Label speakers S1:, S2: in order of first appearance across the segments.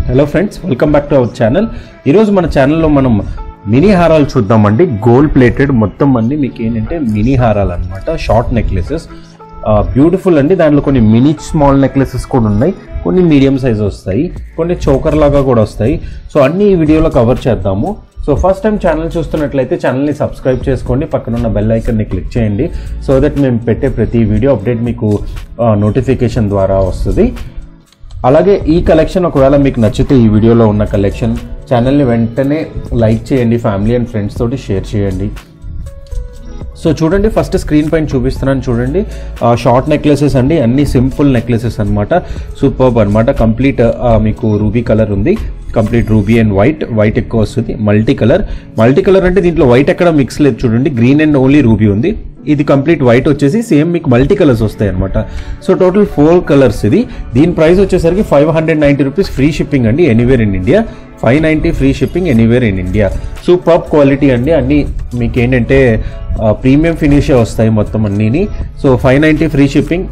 S1: Hello friends, welcome back to our channel. ఈరోజు మన ఛానల్లో మనం మినీ హారాలు చూద్దామండి. గోల్డ్ ప్లేటెడ్ మొత్తం అన్ని మీకు ఏంటంటే మినీ హారాలు అనమాట. షార్ట్ నెక్లెసెస్ బ్యూటిఫుల్ అండి. దాంట్లో కొన్ని మినీ స్మాల్ నెక్లెసెస్ కూడా ఉన్నాయి, కొన్ని మీడియం సైజ్ వస్తాయి, కొన్ని చోకర్ లాగా కూడా వస్తాయి. సో అన్ని ఈ వీడియోలో కవర్ చేద్దాము. సో ఫస్ట్ టైం ఛానల్ చూస్తున్నట్లయితే ఛానల్ని సబ్స్క్రైబ్ చేసుకోండి, పక్కన ఉన్న బెల్ ఐకన్ని క్లిక్ చేయండి. సో దట్ మేము పెట్టే ప్రతి వీడియో అప్డేట్ మీకు నోటిఫికేషన్ ద్వారా వస్తుంది. అలాగే ఈ కలెక్షన్ ఒకవేళ మీకు నచ్చితే, ఈ వీడియోలో ఉన్న కలెక్షన్ ఛానల్ని వెంటనే లైక్ చేయండి, ఫ్యామిలీ అండ్ ఫ్రెండ్స్ తోటి షేర్ చేయండి. సో చూడండి, ఫస్ట్ స్క్రీన్ పైన చూపిస్తున్నాను చూడండి. షార్ట్ నెక్లెసెస్ అండి, అన్ని సింపుల్ నెక్లెసెస్ అనమాట. సూపర్బ్ అనమాట. కంప్లీట్ మీకు రూబీ కలర్ ఉంది, కంప్లీట్ రూబీ అండ్ వైట్ ఎక్కువ వస్తుంది. మల్టీ కలర్ అంటే దీంట్లో వైట్ ఎక్కడ మిక్స్ లేదు చూడండి. గ్రీన్ అండ్ ఓన్లీ రూబీ ఉంది. ఇది కంప్లీట్ వైట్ వచ్చేసి సేమ్ మీకు మల్టీ కలర్స్ వస్తాయి అనమాట. సో టోటల్ 4 కలర్స్ ఇది. దీని ప్రైస్ వచ్చేసరికి 590 రూపీస్ ఫ్రీ షిప్పింగ్ అండి, anywhere in India. 590 free shipping anywhere in India. Super quality అండి. అన్నీ మీకు ఏంటంటే ప్రీమియం ఫినిషే వస్తాయి మొత్తం అన్నీని. So 590 free shipping.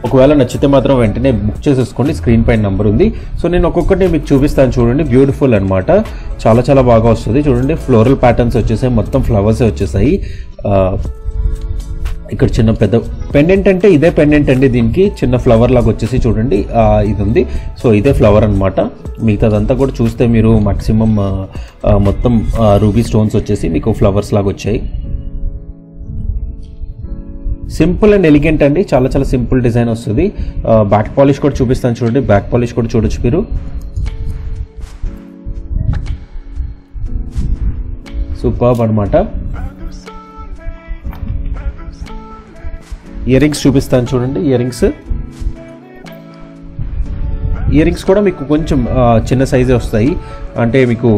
S1: ఒకవేళ నచ్చితే మాత్రం వెంటనే బుక్ చేసేసుకోండి. స్క్రీన్ పైన నెంబర్ ఉంది. సో నేను ఒక్కొక్కటి మీకు చూపిస్తాను చూడండి. బ్యూటిఫుల్ అనమాట, చాలా చాలా బాగా వస్తుంది చూడండి. ఫ్లోరల్ ప్యాటర్న్స్ వచ్చేసాయి, మొత్తం ఫ్లవర్సే వచ్చేసాయి. ఇక్కడ చిన్న పెద్ద పెండెంట్ అంటే ఇదే పెండెంట్ అండి. దీనికి చిన్న ఫ్లవర్ లాగా వచ్చేసి చూడండి ఇది ఉంది. సో ఇదే ఫ్లవర్ అనమాట. మిగతాదంతా కూడా చూస్తే మీరు మాక్సిమం మొత్తం రూబీ స్టోన్స్ వచ్చేసి మీకు ఫ్లవర్స్ లాగా వచ్చాయి. సింపుల్ అండ్ ఎలిగెంట్ అండి, చాలా చాలా సింపుల్ డిజైన్ వస్తుంది. బ్యాక్ పాలిష్ కూడా చూపిస్తాను చూడండి. బ్యాక్ పాలిష్ కూడా చూడొచ్చు మీరు. సూపర్బ్ అనమాట. ఇయర్ రింగ్స్ చూపిస్తాను చూడండి. ఇయర్ రింగ్స్ కూడా మీకు కొంచెం చిన్న సైజే వస్తాయి. అంటే మీకు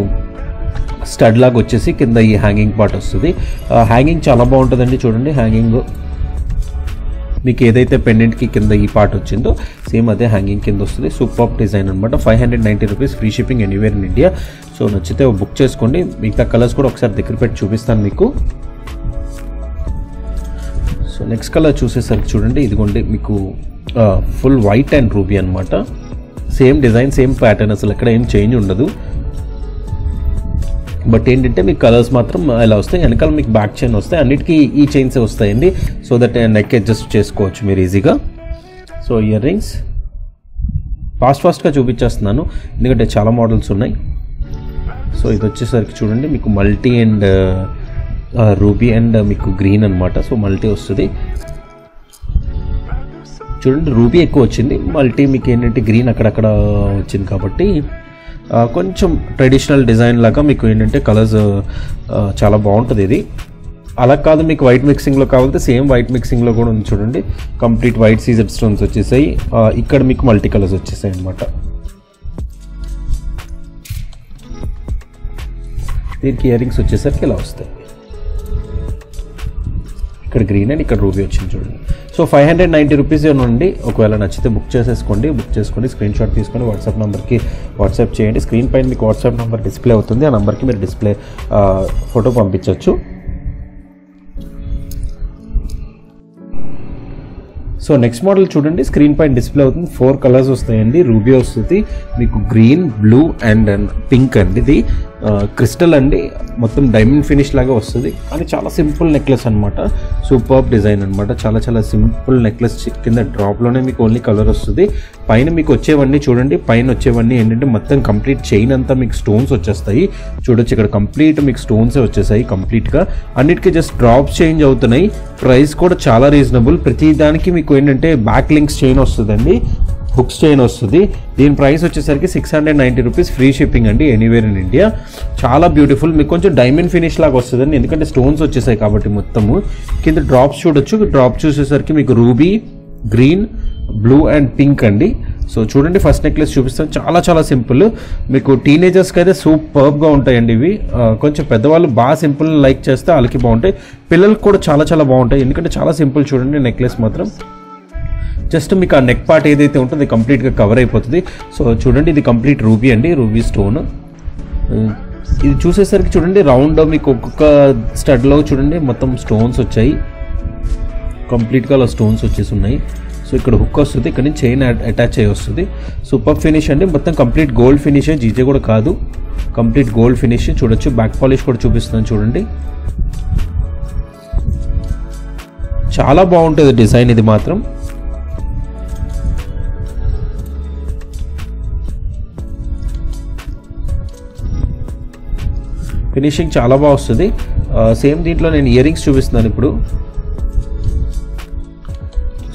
S1: స్టడ్ లాగా వచ్చేసి కింద ఈ హ్యాంగింగ్ పార్ట్ వస్తుంది. హ్యాంగింగ్ చాలా బాగుంటుందండి చూడండి. హ్యాంగింగ్ మీకు ఏదైతే పెండెంట్కి కింద ఈ పార్ట్ వచ్చిందో సేమ్ అదే హ్యాంగింగ్ కింద వస్తుంది. సూపర్ డిజైన్ అనమాట. 590 rupees free shipping anywhere in India. So నచ్చితే బుక్ చేసుకోండి. మిగతా కలర్స్ కూడా ఒకసారి దగ్గర పెట్టి చూపిస్తాను మీకు. సో నెక్స్ట్ కలర్ చూసేసరికి చూడండి, ఇదిగోండి మీకు ఫుల్ వైట్ అండ్ రూబీ అనమాట. సేమ్ డిజైన్, సేమ్ ప్యాటర్న్, అసలు ఎక్కడ ఏం చేంజ్ ఉండదు. బట్ ఏంటంటే మీకు కలర్స్ మాత్రం ఇలా వస్తాయి. వెనకాల మీకు బ్యాక్ చైన్ వస్తాయి. అన్నిటికీ ఈ చైన్స్ వస్తాయండి. సో దట్ నెక్ అడ్జస్ట్ చేసుకోవచ్చు మీరు ఈజీగా. సో ఇయర్ రింగ్స్ ఫాస్ట్గా చూపించేస్తున్నాను ఎందుకంటే చాలా మోడల్స్ ఉన్నాయి. సో ఇది వచ్చేసరికి చూడండి మీకు మల్టీ అండ్ రూబీ అండ్ మీకు గ్రీన్ అనమాట. సో మల్టీ వస్తుంది చూడండి. రూబీ ఎక్కువ వచ్చింది, మల్టీ మీకు ఏంటంటే గ్రీన్ అక్కడక్కడ వచ్చింది. కాబట్టి కొంచెం ట్రెడిషనల్ డిజైన్ లాగా మీకు ఏంటంటే కలర్స్ చాలా బాగుంటుంది ఇది. అలా కాదు మీకు వైట్ మిక్సింగ్లో కావాలంటే సేమ్ వైట్ మిక్సింగ్లో కూడా ఉంది చూడండి. కంప్లీట్ వైట్ సీజెడ్ స్టోన్స్ వచ్చేసాయి. ఇక్కడ మీకు మల్టీ కలర్స్ వచ్చేసాయి అనమాట. దీనికి ఇయర్ రింగ్స్ వచ్చేసరికి ఇలా వస్తాయి. ఇక్కడ గ్రీన్ అండ్ ఇక్కడ రూబీ వచ్చింది చూడండి. సో 590 రూపీస్ నుండి ఒకవేళ నచ్చితే బుక్ చేసుకొని స్క్రీన్ షాట్ తీసుకొని వాట్సాప్ నెంబర్కి వాట్సాప్ చేయండి. స్క్రీన్ పైన మీకు వాట్సాప్ నెంబర్ డిస్ప్లే అవుతుంది. ఆ నెంబర్కి మీరు ఫోటో పంపించవచ్చు. సో నెక్స్ట్ మోడల్ చూడండి, స్క్రీన్ పైన డిస్ప్లే అవుతుంది. 4 కలర్స్ వస్తాయండి. రూబీ వస్తుంది మీకు, గ్రీన్, బ్లూ అండ్ పింక్ అండి. ఇది క్రిస్టల్ అండి, మొత్తం డైమండ్ ఫినిష్ లాగా వస్తుంది. కానీ చాలా సింపుల్ నెక్లెస్ అనమాట. సూపర్బ్ డిజైన్ అనమాట. చాలా చాలా సింపుల్ నెక్లెస్. కింద డ్రాప్లోనే మీకు ఓన్లీ కలర్ వస్తుంది. పైన మీకు వచ్చేవన్నీ చూడండి. పైన వచ్చేవన్నీ ఏంటంటే మొత్తం కంప్లీట్ చైన్ అంతా మీకు స్టోన్స్ వచ్చేస్తాయి చూడొచ్చు. ఇక్కడ కంప్లీట్ మీకు స్టోన్సే వచ్చేసాయి కంప్లీట్గా. అన్నిటికీ జస్ట్ డ్రాప్స్ చేంజ్ అవుతున్నాయి. ప్రైస్ కూడా చాలా రీజనబుల్. ప్రతి దానికి మీకు ఏంటంటే బ్యాక్ లింక్స్ చైన్ వస్తుందండి, హుక్స్ చైన్ వస్తుంది. దీని ప్రైస్ వచ్చేసరికి 690 రూపీస్ ఫ్రీ షిప్పింగ్ అండి, ఎనీవేర్ ఇన్ ఇండియా. చాలా బ్యూటిఫుల్. మీకు కొంచెం డైమండ్ ఫినిష్ లాగా వస్తుందండి, ఎందుకంటే స్టోన్స్ వచ్చేసాయి కాబట్టి మొత్తము. కింద డ్రాప్స్ చూడొచ్చు. డ్రాప్ చూసేసరికి మీకు ruby, green, blue and pink అండి. సో చూడండి, ఫస్ట్ నెక్లెస్ చూపిస్తాను. చాలా చాలా సింపుల్. మీకు టీనేజర్స్కి అయితే సూపర్బ్గా ఉంటాయండి ఇవి. కొంచెం పెద్దవాళ్ళు బాగా సింపుల్ లైక్ చేస్తే వాళ్ళకి బాగుంటాయి. పిల్లలకు కూడా చాలా చాలా బాగుంటాయి, ఎందుకంటే చాలా సింపుల్. చూడండి నెక్లెస్ మాత్రం జస్ట్ మీకు ఆ నెక్ పార్ట్ ఏదైతే ఉంటుందో కంప్లీట్గా కవర్ అయిపోతుంది. సో చూడండి, ఇది కంప్లీట్ రూబీ అండి, రూబీ స్టోన్. ఇది చూసేసరికి చూడండి రౌండ్ మీకు ఒక్కొక్క స్టడ్లో చూడండి మొత్తం స్టోన్స్ వచ్చాయి. కంప్లీట్గా అలా స్టోన్స్ వచ్చేసి ఉన్నాయి. సో ఇక్కడ హుక్ వస్తుంది, ఇక్కడ నుంచి చైన్ అటాచ్ అయ్యి వస్తుంది. సూపర్ ఫినిష్ అండి, మొత్తం కంప్లీట్ గోల్డ్ ఫినిష్, జీజే కూడా కాదు, కంప్లీట్ గోల్డ్ ఫినిష్. చూడొచ్చు, బ్యాక్ పాలిష్ కూడా చూపిస్తున్నాను చూడండి. చాలా బాగుంటుంది డిజైన్ ఇది మాత్రం. ఫినిషింగ్ చాలా బాగా వస్తుంది. సేమ్ దీంట్లో నేను ఇయర్ రింగ్స్ చూపిస్తున్నాను ఇప్పుడు.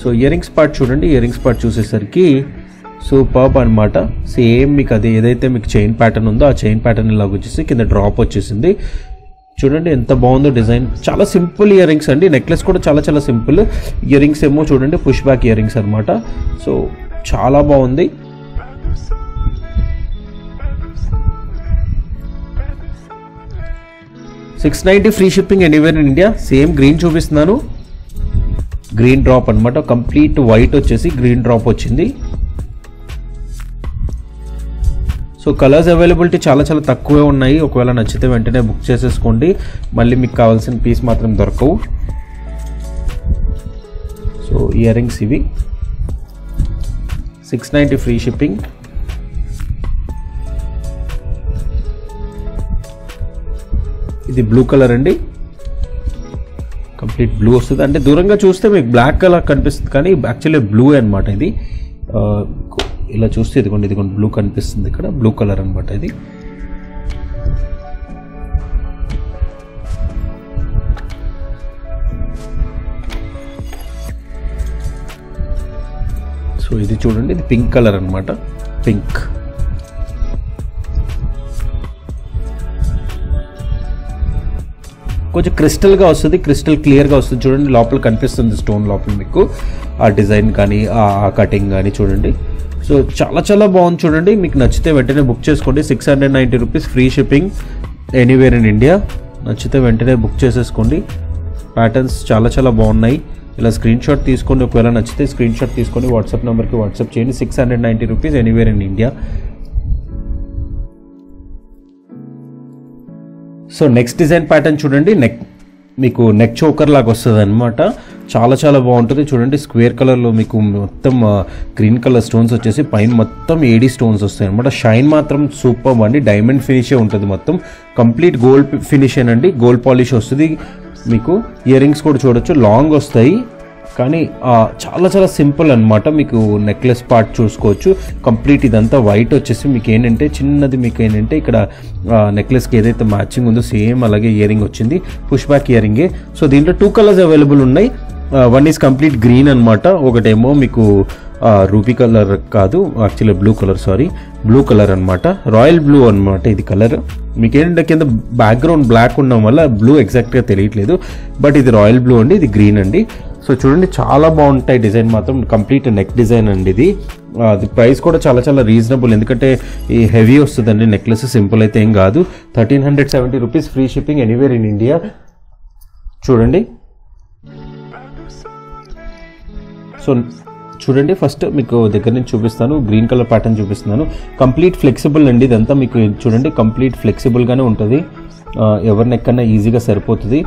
S1: సో ఇయర్ రింగ్స్ పార్ట్ చూడండి, ఇయర్ రింగ్స్ పార్ట్ చూసేసరికి సూపర్బ్ అనమాట. సేమ్ మీకు అది ఏదైతే మీకు చైన్ ప్యాటర్న్ ఉందో ఆ చైన్ ప్యాటర్న్ ఇలాగ వచ్చేసి కింద డ్రాప్ వచ్చేసింది. చూడండి ఎంత బాగుందో డిజైన్. చాలా సింపుల్ ఇయర్ రింగ్స్ అండి, నెక్లెస్ కూడా చాలా చాలా సింపుల్. ఇయర్ రింగ్స్ ఏమో చూడండి పుష్ బ్యాక్ ఇయర్ రింగ్స్ అనమాట. సో చాలా బాగుంది. $690 free shipping anywhere in India. Same green చూపిస్తున్నాను, గ్రీన్ డ్రాప్ అనమాట, కంప్లీట్ వైట్ వచ్చేసి గ్రీన్ డ్రాప్ వచ్చింది. సో కలర్స్ అవైలబిలిటీ చాలా చాలా తక్కువే ఉన్నాయి. ఒకవేళ నచ్చితే వెంటనే బుక్ చేసేసుకోండి, మళ్ళీ మీకు కావాల్సిన పీస్ మాత్రం దొరకవు. సో ఇయర్ రింగ్స్ ఇవి, $690 ఫ్రీ షిప్పింగ్. ఇది బ్లూ కలర్ అండి, కంప్లీట్ బ్లూ వస్తుంది. అంటే దూరంగా చూస్తే మీకు బ్లాక్ కలర్ కనిపిస్తుంది కానీ యాక్చువల్లీ బ్లూ అనమాట ఇది. ఇలా చూస్తే ఇదిగోండి బ్లూ కనిపిస్తుంది, ఇక్కడ బ్లూ కలర్ అనమాట ఇది. సో ఇది చూడండి, ఇది పింక్ కలర్ అనమాట, పింక్. కొంచెం క్రిస్టల్గా వస్తుంది, క్రిస్టల్ క్లియర్గా వస్తుంది. చూడండి లోపల కనిపిస్తుంది స్టోన్ లోపల మీకు ఆ డిజైన్ కానీ ఆ కటింగ్ కానీ చూడండి. సో చాలా చాలా బాగుంది చూడండి. మీకు నచ్చితే వెంటనే బుక్ చేసుకోండి. $690 free shipping anywhere in India. నచ్చితే వెంటనే బుక్ చేసేసుకోండి. ప్యాటర్న్స్ చాలా చాలా బాగున్నాయి. ఇలా స్క్రీన్ షాట్ తీసుకోండి, ఒకవేళ నచ్చితే స్క్రీన్ షాట్ తీసుకొని వాట్సాప్ నెంబర్కి వాట్సాప్ చేయండి. $690 anywhere in India. So next design pattern చూడండి, మీకు నెక్ చోకర్ లాగా వస్తుంది అనమాట. చాలా చాలా బాగుంటుంది చూడండి. స్క్వేర్ కలర్లో మీకు మొత్తం గ్రీన్ కలర్ స్టోన్స్ వచ్చేసి పైన మొత్తం ఏడీ స్టోన్స్ వస్తాయి అనమాట. షైన్ మాత్రం సూపర్ అండి, డైమండ్ ఫినిషే ఉంటుంది మొత్తం. కంప్లీట్ గోల్డ్ ఫినిష్ అండి, గోల్డ్ పాలిష్ వస్తుంది. మీకు ఇయర్ రింగ్స్ కూడా చూడొచ్చు, లాంగ్ వస్తాయి కానీ చాలా చాలా సింపుల్ అనమాట. మీకు నెక్లెస్ పార్ట్ చూసుకోవచ్చు, కంప్లీట్ ఇదంతా వైట్ వచ్చేసి మీకు ఏంటంటే చిన్నది, మీకు ఏంటంటే ఇక్కడ నెక్లెస్కి ఏదైతే మ్యాచింగ్ ఉందో సేమ్ అలాగే ఇయర్ రింగ్ వచ్చింది, పుష్ బ్యాక్ ఇయర్ రింగే. సో దీంట్లో 2 కలర్స్ అవైలబుల్ ఉన్నాయి. వన్ ఈజ్ కంప్లీట్ గ్రీన్ అనమాట, ఒకటేమో మీకు రూపీ కలర్ కాదు, actually blue colour, sorry blue colour అనమాట, రాయల్ బ్లూ అనమాట ఇది కలర్. మీకు ఏంటంటే కింద బ్యాక్గ్రౌండ్ బ్లాక్ ఉండడం వల్ల బ్లూ ఎగ్జాక్ట్గా తెలియట్లేదు, బట్ ఇది రాయల్ బ్లూ అండి, ఇది గ్రీన్ అండి. సో చూడండి చాలా బాగుంటాయి డిజైన్ మాత్రం. కంప్లీట్ నెక్ డిజైన్ అండి ఇది. అది ప్రైస్ కూడా చాలా చాలా రీజనబుల్, ఎందుకంటే ఈ హెవీ వస్తుందండి నెక్లెస్, సింపుల్ అయితే ఏం కాదు. $1370 free shipping anywhere in India. చూడండి, సో చూడండి ఫస్ట్ మీకు దగ్గర నుంచి చూపిస్తాను. గ్రీన్ కలర్ ప్యాటర్న్ చూపిస్తున్నాను. కంప్లీట్ ఫ్లెక్సిబుల్ అండి ఇదంతా. మీకు చూడండి కంప్లీట్ ఫ్లెక్సిబుల్గానే ఉంటుంది, ఎవరి నెక్ కన్నా ఈజీగా సరిపోతుంది.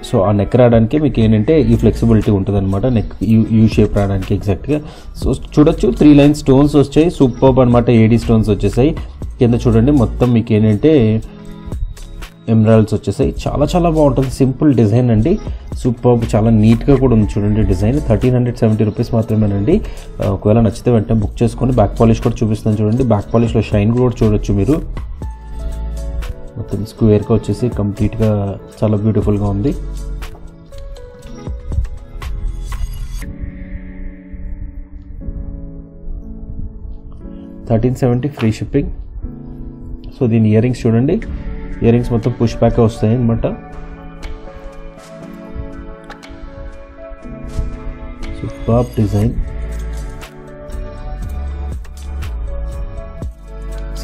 S1: సో ఆ నెక్ రావడానికి మీకు ఏంటంటే ఈ ఫ్లెక్సిబిలిటీ ఉంటుంది అనమాట, నెక్ యూ షేప్ రావడానికి ఎగ్జాక్ట్గా. సో చూడొచ్చు 3 లైన్ స్టోన్స్ వచ్చాయి, సూపర్బ్ అనమాట. ఏడీ స్టోన్స్ వచ్చేసాయి కింద చూడండి, మొత్తం మీకు ఏంటంటే ఎమరాల్డ్స్ వచ్చేసాయి. చాలా చాలా బాగుంటుంది, సింపుల్ డిజైన్ అండి, సూపర్బ్, చాలా నీట్గా కూడా ఉంది చూడండి డిజైన్. $1370 మాత్రమేనండి. ఒకవేళ నచ్చితే వెంటనే బుక్ చేసుకోండి. బ్యాక్ పాలిష్ కూడా చూపిస్తాను చూడండి, బ్యాక్ పాలిష్లో షైన్ కూడా చూడొచ్చు మీరు. మొత్తం స్క్వేర్గా వచ్చేసి కంప్లీట్గా చాలా బ్యూటిఫుల్గా ఉంది. $1370 ఫ్రీ షిప్పింగ్. సో దీని ఇయర్ రింగ్స్ చూడండి, ఇయర్ రింగ్స్ మొత్తం పుష్ బ్యాక్ వస్తాయి అనమాట. Super design.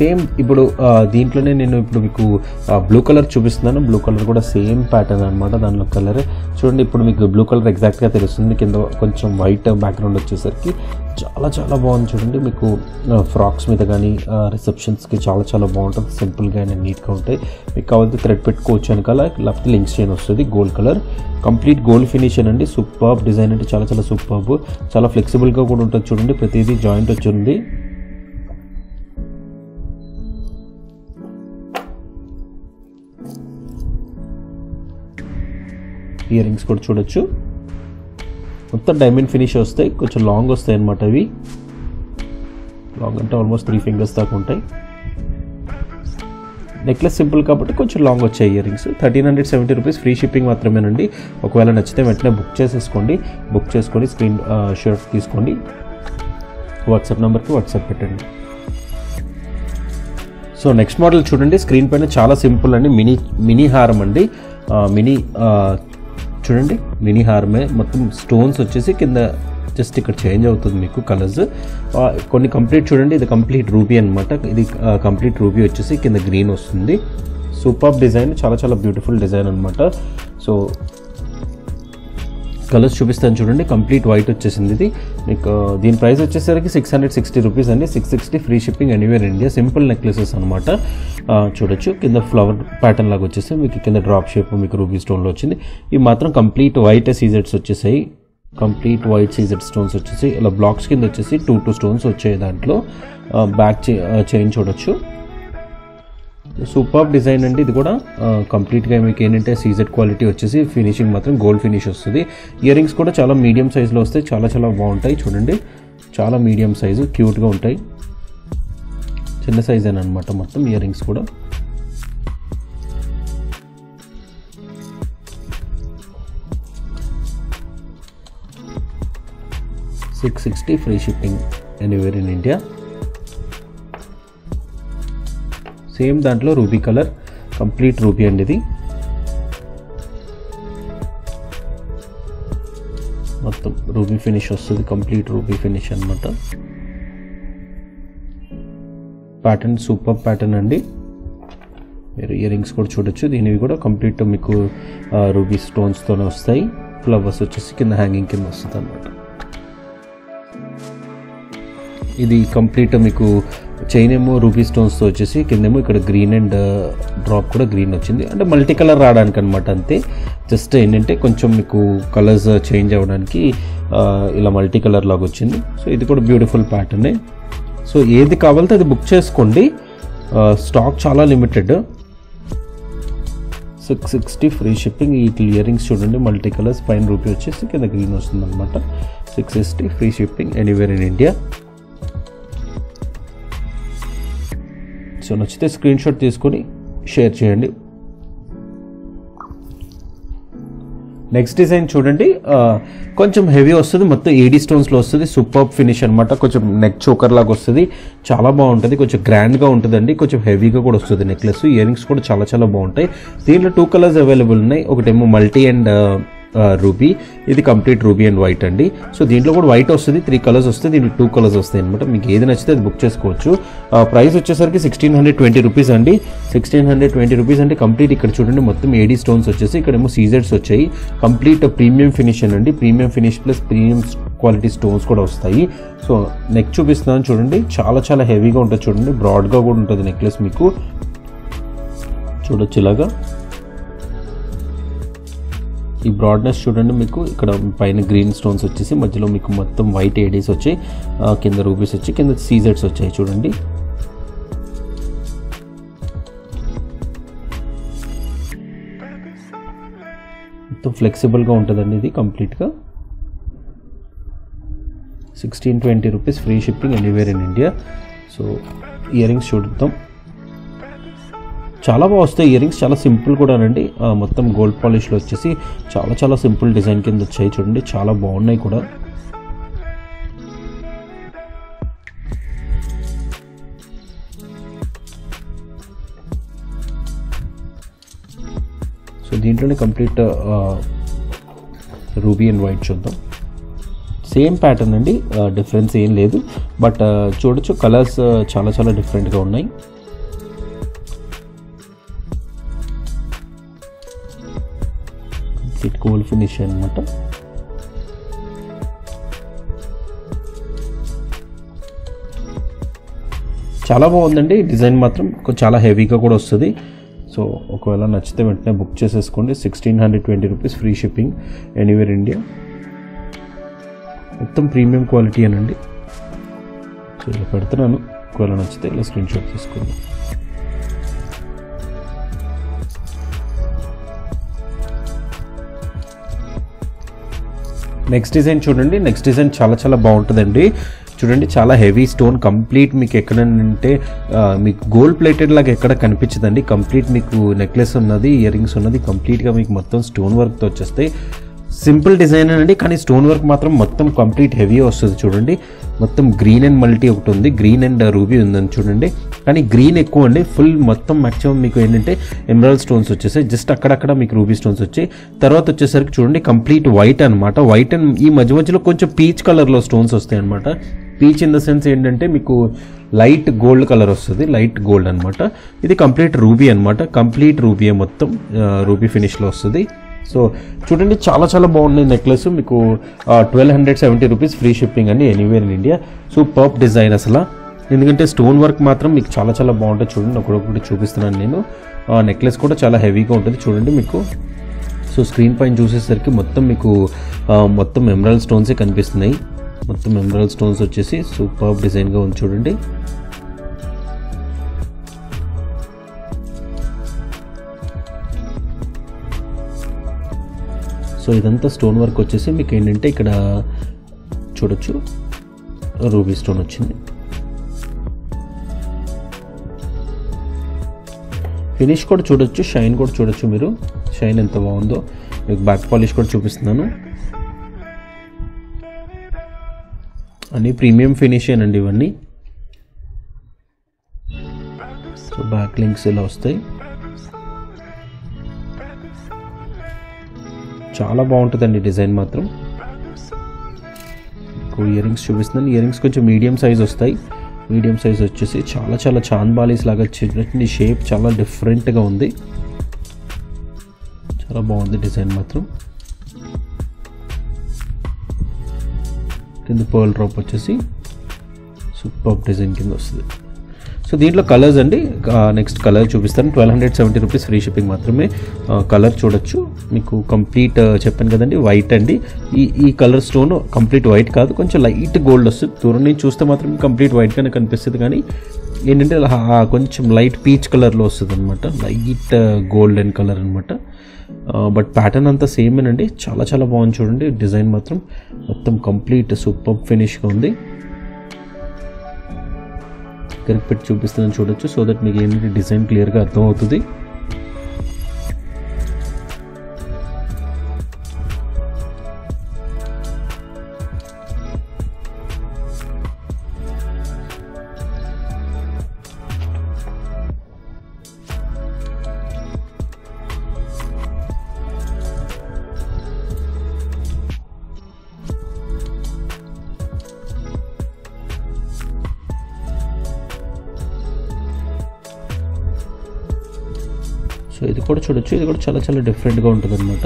S1: సేమ్ ఇప్పుడు దీంట్లోనే నేను ఇప్పుడు మీకు బ్లూ కలర్ చూపిస్తున్నాను. బ్లూ కలర్ కూడా సేమ్ ప్యాటర్న్ అనమాట. దానిలో కలర్ చూడండి, ఇప్పుడు మీకు బ్లూ కలర్ ఎగ్జాక్ట్గా తెలుస్తుంది. కింద కొంచెం వైట్ బ్యాక్గ్రౌండ్ వచ్చేసరికి చాలా చాలా బాగుంది. చూడండి, మీకు ఫ్రాక్స్ మీద కానీ రిసెప్షన్స్కి చాలా చాలా బాగుంటుంది. సింపుల్గా అండ్ నీట్గా ఉంటాయి. మీకు కావాలంటే థ్రెడ్ పెట్టుకోవచ్చు వెనకాల, లేకపోతే లింక్స్ చైన్ వస్తుంది. గోల్డ్ కలర్, కంప్లీట్ గోల్డ్ ఫినిషన్ అండి. సూపర్బ్ డిజైన్ అంటే చాలా చాలా సూపర్బ్. చాలా ఫ్లెక్సిబుల్గా కూడా ఉంటుంది. చూడండి, ప్రతిదీ జాయింట్ వచ్చింది. ఇయర్ రింగ్స్ కూడా చూడొచ్చు, మొత్తం డైమండ్ ఫినిష్ వస్తాయి. కొంచెం లాంగ్ వస్తాయి అన్నమాట. అవి లాంగ్ అంటే ఆల్మోస్ట్ 3 ఫింగర్స్ దాకా ఉంటాయి. నెక్లెస్ సింపుల్ కాబట్టి కొంచెం లాంగ్ వచ్చాయి ear rings. 1370 rupees, free shipping మాత్రమేనండి. ఒకవేళ నచ్చితే వెంటనే బుక్ చేసేసుకోండి. బుక్ చేసుకొని స్క్రీన్ షాట్ తీసుకోండి, వాట్సాప్ నెంబర్కి వాట్సాప్ పెట్టండి. సో నెక్స్ట్ మోడల్ చూడండి, స్క్రీన్ పైన చాలా సింపుల్ అండి. మినీ హారం అండి. మినీ చూడండి, మినీ హారమే. మొత్తం స్టోన్స్ వచ్చేసి కింద జస్ట్ ఇక్కడ చేంజ్ అవుతుంది మీకు కలర్స్. కొన్ని కంప్లీట్ చూడండి, ఇది కంప్లీట్ రూబీ అనమాట. ఇది కంప్లీట్ రూబీ వచ్చేసి కింద గ్రీన్ వస్తుంది. సూపర్ డిజైన్, చాలా చాలా బ్యూటిఫుల్ డిజైన్ అనమాట. సో కలర్స్ చూపిస్తాను చూడండి. కంప్లీట్ వైట్ వచ్చేసింది ఇది మీకు. దీని ప్రైస్ వచ్చేసరికి 660 రూపీస్ అండి. 660 free shipping anywhere India. Simple necklaces అనమాట. చూడొచ్చు, కింద ఫ్లవర్ ప్యాటర్న్ లాగా వచ్చేసి మీకు కింద డ్రాప్ షేప్ మీకు రూబీ స్టోన్లో వచ్చింది. ఇవి మాత్రం కంప్లీట్ వైట్ సీజెడ్స్ వచ్చేసాయి. కంప్లీట్ వైట్ సీజెడ్ స్టోన్స్ వచ్చేసి ఇలా బ్లాక్స్ కింద వచ్చేసి 2 స్టోన్స్ వచ్చాయి. దాంట్లో బ్యాక్ చైన్ చూడొచ్చు. సూపర్ డిజైన్ అండి. ఇది కూడా కంప్లీట్గా మీకు ఏంటంటే సీజెడ్ క్వాలిటీ వచ్చేసి ఫినిషింగ్ మాత్రం గోల్డ్ ఫినిష్ వస్తుంది. ఇయర్ రింగ్స్ కూడా చాలా మీడియం సైజులో వస్తాయి. చాలా చాలా బాగుంటాయి. చూడండి, చాలా మీడియం సైజు, క్యూట్గా ఉంటాయి. చిన్న సైజ్ అని అనమాట మొత్తం ఇయర్ రింగ్స్ కూడా. $660 free shipping anywhere in India. Same దాంట్లో రూబీ కలర్, కంప్లీట్ రూబీ అండి. ఇది మొత్తం రూబీ ఫినిష్ వస్తుంది. కంప్లీట్ రూబీ ఫినిష్ అనమాట. ప్యాటర్న్ సూపర్ ప్యాటర్న్ అండి. మీరు ఇయర్ రింగ్స్ కూడా చూడొచ్చు. దీనివి కూడా కంప్లీట్ మీకు రూబీ స్టోన్స్తోనే వస్తాయి. ఫ్లవర్స్ వచ్చేసి కింద హ్యాంగింగ్ కింద వస్తుంది అనమాట. ఇది కంప్లీట్ మీకు చైన్ ఏమో రూబీ స్టోన్స్తో వచ్చేసి కిందేమో ఇక్కడ గ్రీన్ అండ్ డ్రాప్ కూడా గ్రీన్ వచ్చింది. అంటే మల్టీ కలర్ రావడానికి అనమాట. అంతే, జస్ట్ ఏంటంటే కొంచెం మీకు కలర్స్ చేంజ్ అవ్వడానికి ఇలా మల్టీ కలర్ లాగా వచ్చింది. సో ఇది కూడా బ్యూటిఫుల్ ప్యాటర్నే. సో ఏది కావాలంటే అది బుక్ చేసుకోండి. స్టాక్ చాలా లిమిటెడ్. 660 free shipping. ఈ ఇయర్ రింగ్స్ చూడండి, మల్టీ కలర్స్, పైన రూపీ వచ్చేసి కింద గ్రీన్ వస్తుంది అనమాట. 660 free shipping anywhere in India. So నచ్చితే స్క్రీన్ షాట్ తీసుకొని షేర్ చేయండి. నెక్స్ట్ డిజైన్ చూడండి, కొంచెం హెవీ వస్తుంది. మొత్తం ఏడీ స్టోన్స్లో వస్తుంది. సూపర్ ఫినిష్ అనమాట. కొంచెం నెక్ చోకర్ లాగా వస్తుంది. చాలా బాగుంటుంది. కొంచెం గ్రాండ్గా ఉంటుందండి. కొంచెం హెవీగా కూడా వస్తుంది నెక్లెస్. ఇయర్ రింగ్స్ కూడా చాలా చాలా బాగుంటాయి. దీంట్లో 2 కలర్స్ అవైలబుల్ ఉన్నాయి. ఒకటేమో మల్టీ అండ్ రూబీ. ఇది కంప్లీట్ రూబీ అండ్ వైట్ అండి. సో దీంట్లో కూడా వైట్ వస్తుంది. 3 కలర్స్ వస్తాయి. దీంట్లో 2 కలర్స్ వస్తాయి అనమాట. మీకు ఏది నచ్చితే అది బుక్ చేసుకోవచ్చు. ప్రైస్ వచ్చేసరికి 1620 రూపీస్ అండి. 1620 రూపీస్ అంటే కంప్లీట్ ఇక్కడ చూడండి, మొత్తం ఏడీ స్టోన్స్ వచ్చేసి ఇక్కడేమో సీజెడ్స్ వచ్చాయి. కంప్లీట్ ప్రీమియం ఫినిష్ అండి. Premium finish plus premium quality stones కూడా వస్తాయి. సో నెక్ చూపిస్తున్నాను చూడండి, చాలా చాలా హెవీగా ఉంటుంది. చూడండి, బ్రాడ్గా కూడా ఉంటుంది నెక్లెస్. మీకు చూడొచ్చు ఇలాగా. ఈ బ్రాడ్నెస్ చూడండి. మీకు ఇక్కడ పైన గ్రీన్ స్టోన్స్ వచ్చేసి మధ్యలో మీకు మొత్తం వైట్ ఏడీస్ వచ్చాయి. కింద రూబీస్ వచ్చి కింద సీజెడ్స్ వచ్చాయి. చూడండి, మొత్తం ఫ్లెక్సిబుల్గా ఉంటుందండి. ఇది కంప్లీట్గా 1620 rupees free shipping anywhere in India. So ear rings చూద్దాం. చాలా బాగా వస్తాయి ఇయర్ రింగ్స్. చాలా సింపుల్ కూడా అండి. మొత్తం గోల్డ్ పాలిష్లో వచ్చేసి చాలా చాలా సింపుల్ డిజైన్ కింద వచ్చాయి. చూడండి, చాలా బాగున్నాయి కూడా. సో దీంట్లోనే కంప్లీట్ రూబీ అండ్ వైట్ చూద్దాం. సేమ్ ప్యాటర్న్ అండి, డిఫరెన్స్ ఏం లేదు. బట్ చూడొచ్చు కలర్స్ చాలా చాలా డిఫరెంట్గా ఉన్నాయి. కంప్లీట్ గోల్డ్ ఫినిష్ అనమాట. చాలా బాగుందండి డిజైన్ మాత్రం, చాలా హెవీగా కూడా వస్తుంది. సో ఒకవేళ నచ్చితే వెంటనే బుక్ చేసేసుకోండి. 1620 rupees, free shipping anywhere India. మొత్తం ప్రీమియం క్వాలిటీ అనండి. సో ఇలా పెడుతున్నాను, ఒకవేళ నచ్చితే ఇలా స్క్రీన్ షాట్ తీసుకోండి. నెక్స్ట్ డిజైన్ చూడండి. నెక్స్ట్ డిజైన్ చాలా చాలా బాగుంటుందండి. చూడండి చాలా హెవీ స్టోన్, కంప్లీట్ మీకు ఎక్కడంటే మీకు గోల్డ్ ప్లేటెడ్ లాగా ఎక్కడ కనిపించదండి. కంప్లీట్ మీకు నెక్లెస్ ఉన్నది, ఇయర్ రింగ్స్ ఉన్నది, కంప్లీట్గా మీకు మొత్తం స్టోన్ వర్క్తో వచ్చేస్తాయి. సింపుల్ డిజైన్ అండి, కానీ స్టోన్ వర్క్ మాత్రం మొత్తం కంప్లీట్ హెవీ వస్తుంది. చూడండి మొత్తం గ్రీన్ అండ్ మల్టీ ఒకటి ఉంది, గ్రీన్ అండ్ రూబీ ఉందని చూడండి. కానీ గ్రీన్ ఎక్కువ అండి, ఫుల్ మొత్తం మ్యాక్సిమం మీకు ఏంటంటే ఎమరాల్డ్ స్టోన్స్ వచ్చేసాయి. జస్ట్ అక్కడక్కడ మీకు రూబీ స్టోన్స్ వచ్చాయి. తర్వాత వచ్చేసరికి చూడండి కంప్లీట్ వైట్ అనమాట. వైట్ అండ్ ఈ మధ్య మధ్యలో కొంచెం పీచ్ కలర్లో స్టోన్స్ వస్తాయి అనమాట. పీచ్ ఇన్ ద సెన్స్ ఏంటంటే మీకు లైట్ గోల్డ్ కలర్ వస్తుంది, లైట్ గోల్డ్ అనమాట. ఇది కంప్లీట్ రూబీ అనమాట, కంప్లీట్ రూబీ మొత్తం రూబీ ఫినిష్లో వస్తుంది. సో చూడండి చాలా చాలా బాగుంది నెక్లెస్. మీకు 1270 రూపీస్, ఫ్రీ షిప్పింగ్ అండి anywhere in India. Super design అసలు, ఎందుకంటే స్టోన్ వర్క్ మాత్రం మీకు చాలా చాలా బాగుంటుంది. చూడండి ఒకటి చూపిస్తున్నాను నేను. నెక్లెస్ కూడా చాలా హెవీగా ఉంటుంది చూడండి మీకు. సో స్క్రీన్ పైన చూసేసరికి మొత్తం మీకు మొత్తం ఎమరాల్డ్ స్టోన్సే కనిపిస్తున్నాయి. మొత్తం ఎమరాల్డ్ స్టోన్స్ వచ్చేసి సూపర్ డిజైన్గా ఉంది చూడండి. సో ఇదంతా స్టోన్ వర్క్ వచ్చేసి మీకు ఏంటంటే ఇక్కడ చూడొచ్చు రూబీ స్టోన్ వచ్చింది. ఫినిష్ కూడా చూడొచ్చు, షైన్ కూడా చూడొచ్చు మీరు. షైన్ ఎంత బాగుందో. మీకు బ్యాక్ పాలిష్ కూడా చూపిస్తున్నాను. అన్నీ ప్రీమియం ఫినిష్ అండి ఇవన్నీ. సో బ్యాక్ లింక్స్ ఇలా వస్తాయి. చాలా బాగుంటుందండి డిజైన్ మాత్రం. ఇయర్ రింగ్స్ చూపిస్తున్నాను. ఇయర్ రింగ్స్ కొంచెం మీడియం సైజ్ వస్తాయి. మీడియం సైజ్ వచ్చేసి చాలా చాలా చాంద్ బాలీస్ లాగా చిన్న షేప్ చాలా డిఫరెంట్గా ఉంది. చాలా బాగుంది డిజైన్ మాత్రం. కింద పర్ల్ డ్రాప్ వచ్చేసి సూపర్ డిజైన్ కింద వస్తుంది. సో దీంట్లో కలర్స్ అండి, నెక్స్ట్ కలర్ చూపిస్తాను. 1270 రూపీస్, ఫ్రీ షిప్పింగ్ మాత్రమే. కలర్ చూడొచ్చు మీకు. కంప్లీట్ చెప్పాను కదండి వైట్ అండి. ఈ కలర్ స్టోన్ కంప్లీట్ వైట్ కాదు, కొంచెం లైట్ గోల్డ్ వస్తుంది. దూరం నుంచి చూస్తే మాత్రం కంప్లీట్ వైట్గానే కనిపిస్తుంది, కానీ ఏంటంటే కొంచెం లైట్ పీచ్ కలర్లో వస్తుంది అనమాట. లైట్ గోల్డెన్ కలర్ అనమాట. బట్ ప్యాటర్న్ అంతా సేమేనండి. చాలా చాలా బాగుంది చూడండి డిజైన్ మాత్రం. మొత్తం కంప్లీట్ సూపర్ ఫినిష్గా ఉంది. కరెక్ట్ పెట్టి చూపిస్తుందని చూడొచ్చు, సో దట్ మీకు ఏంటంటే డిజైన్ క్లియర్గా అర్థమవుతుంది. సో ఇది కూడా చూడొచ్చు, ఇది కూడా చాలా చాలా డిఫరెంట్గా ఉంటుంది అనమాట.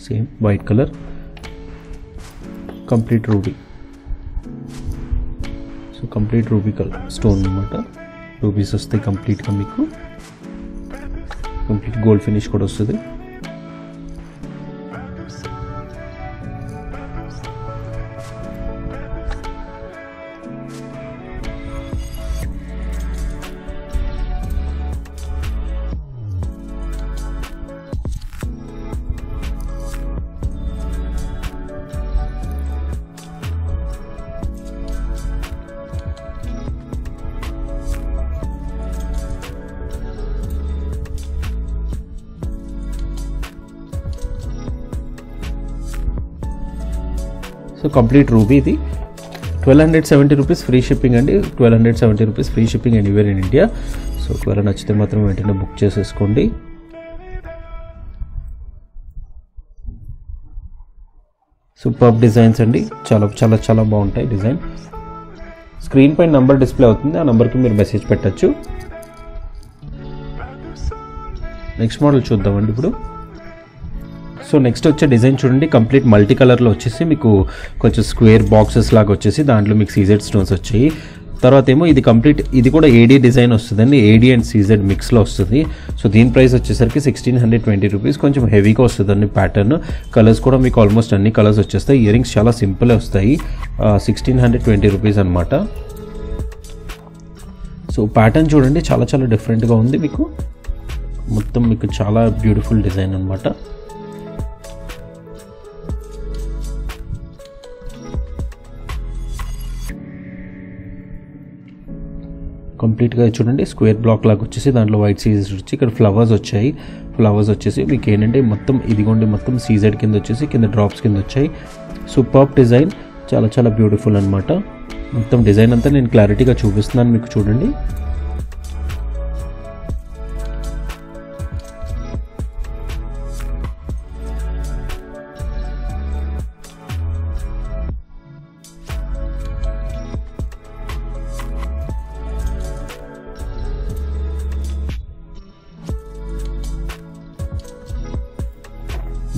S1: Same white colour, complete ruby. So complete ruby colour stone అనమాట. రూబీస్ వస్తాయి కంప్లీట్గా మీకు. కంప్లీట్ గోల్డ్ ఫినిష్ కూడా వస్తుంది. సో కంప్లీట్ రూబీ ఇది 1270 రూపీస్, ఫ్రీ షిప్పింగ్ అండి. 1270 rupees, free shipping anywhere in India. So ఒకవేళ నచ్చితే మాత్రం వెంటనే బుక్ చేసేసుకోండి. సూపర్ డిజైన్స్ అండి, చాలా చాలా చాలా బాగుంటాయి డిజైన్. స్క్రీన్ పైన నంబర్ డిస్ప్లే అవుతుంది, ఆ నెంబర్కి మీరు మెసేజ్ పెట్టచ్చు. నెక్స్ట్ మోడల్ చూద్దామండి ఇప్పుడు. సో నెక్స్ట్ వచ్చే డిజైన్ చూడండి, కంప్లీట్ మల్టీ కలర్లో వచ్చేసి మీకు కొంచెం స్క్వేర్ బాక్సెస్ లాగా వచ్చేసి దాంట్లో మీకు సీజెడ్ స్టోన్స్ వచ్చాయి. తర్వాత ఏమో ఇది కంప్లీట్, ఇది కూడా ఏడీ డిజైన్ వస్తుందండి, ఏడీ అండ్ సీజెడ్ మిక్స్లో వస్తుంది. సో దీని ప్రైస్ వచ్చేసరికి 1620 రూపీస్. కొంచెం హెవీగా వస్తుందండి ప్యాటర్న్. కలర్స్ కూడా మీకు ఆల్మోస్ట్ అన్ని కలర్స్ వచ్చేస్తాయి. ఇయర్ రింగ్స్ చాలా సింపుల్ వస్తాయి. 1620 రూపీస్ అనమాట. సో ప్యాటర్న్ చూడండి చాలా చాలా డిఫరెంట్గా ఉంది, మీకు మొత్తం మీకు చాలా బ్యూటిఫుల్ డిజైన్ అనమాట. కంప్లీట్గా చూడండి స్క్వేర్ బ్లాక్ లాగా వచ్చేసి దాంట్లో వైట్ సీజెస్ వచ్చి ఇక్కడ ఫ్లవర్స్ వచ్చాయి. ఫ్లవర్స్ వచ్చేసి మీకు ఏంటంటే మొత్తం ఇదిగోండి మొత్తం సీజెడ్ కింద వచ్చేసి కింద డ్రాప్స్ కింద వచ్చాయి. సూపర్ డిజైన్, చాలా చాలా బ్యూటిఫుల్ అనమాట. మొత్తం డిజైన్ అంతా నేను క్లారిటీగా చూపిస్తున్నాను మీకు చూడండి.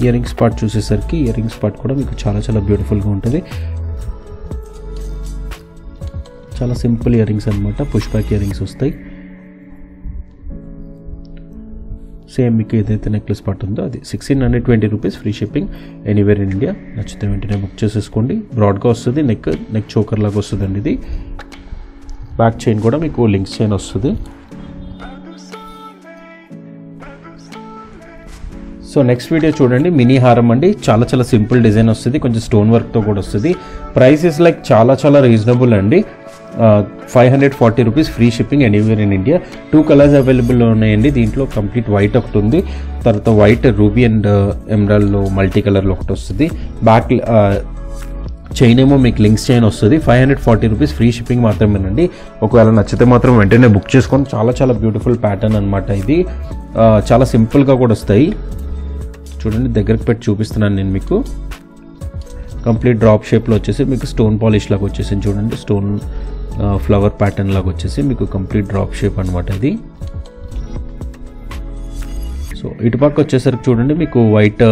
S1: ఇయర్ రింగ్స్ పార్ట్ చూసేసరికి ఇయర్ రింగ్స్ పార్ట్ కూడా మీకు చాలా చాలా బ్యూటిఫుల్గా ఉంటుంది. చాలా సింపుల్ ఇయర్ రింగ్స్ అనమాట, పుష్ బ్యాక్ ఇయర్ రింగ్స్ వస్తాయి. సేమ్ మీకు ఏదైతే నెక్లెస్ పార్ట్ ఉందో అది 1620 rupees, free shipping anywhere in India. నచ్చితే వెంటనే బుక్ చేసేసుకోండి. బ్రాడ్గా వస్తుంది, నెక్ చోకర్ లాగా వస్తుందండి ఇది. బ్యాక్ చైన్ కూడా మీకు లింక్స్ చైన్ వస్తుంది. సో నెక్స్ట్ వీడియో చూడండి, మినీ హారం అండి. చాలా చాలా సింపుల్ డిజైన్ వస్తుంది, కొంచెం స్టోన్ వర్క్తో కూడా వస్తుంది. ప్రైస్ ఇస్ లైక్ చాలా చాలా రీజనబుల్ అండి. 540 rupees, free shipping anywhere in India. 2 colours available ఉన్నాయండి దీంట్లో. కంప్లీట్ వైట్ ఒకటి ఉంది, తర్వాత వైట్ రూబీ అండ్ ఎమరాల్డ్లో మల్టీ కలర్లో ఒకటి వస్తుంది. బ్యాక్ చైన్ ఏమో మీకు లింక్స్ చైన్ వస్తుంది. 540 రూపీస్, ఫ్రీ షిప్పింగ్ మాత్రమేనండి. ఒకవేళ నచ్చితే మాత్రం వెంటనే బుక్ చేసుకొని. చాలా చాలా బ్యూటిఫుల్ ప్యాటర్న్ అనమాట ఇది. చాలా సింపుల్గా కూడా వస్తాయి. చూడండి దగ్గరకు పెట్టి చూపిస్తున్నాను నేను మీకు. కంప్లీట్ డ్రాప్ షేప్లో వచ్చేసి మీకు స్టోన్ పాలిష్ లాగా వచ్చేసి చూడండి, స్టోన్ ఫ్లవర్ ప్యాటర్న్ లాగా వచ్చేసి మీకు కంప్లీట్ డ్రాప్ షేప్ అనమాట ఇది. సో ఇటుపక్క వచ్చేసరికి చూడండి మీకు వైట్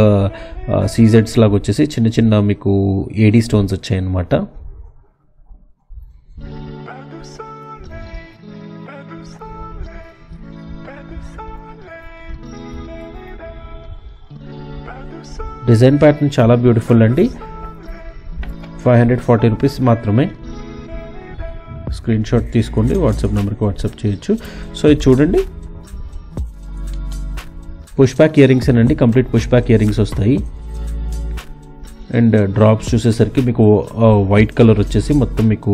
S1: సీజెడ్స్ లాగా వచ్చేసి చిన్న చిన్న మీకు ఏడీ స్టోన్స్ వచ్చాయన్నమాట. డిజైన్ ప్యాటర్న్ చాలా బ్యూటిఫుల్ అండి. 540 రూపీస్ మాత్రమే. స్క్రీన్ షాట్ తీసుకోండి, వాట్సాప్ నెంబర్కి వాట్సాప్ చేయొచ్చు. సో ఇది చూడండి పుష్ బ్యాక్ ఇయర్ రింగ్స్ అండి, complete push back ear rings వస్తాయి. అండ్ డ్రాప్స్ చూసేసరికి మీకు వైట్ కలర్ వచ్చేసి మొత్తం మీకు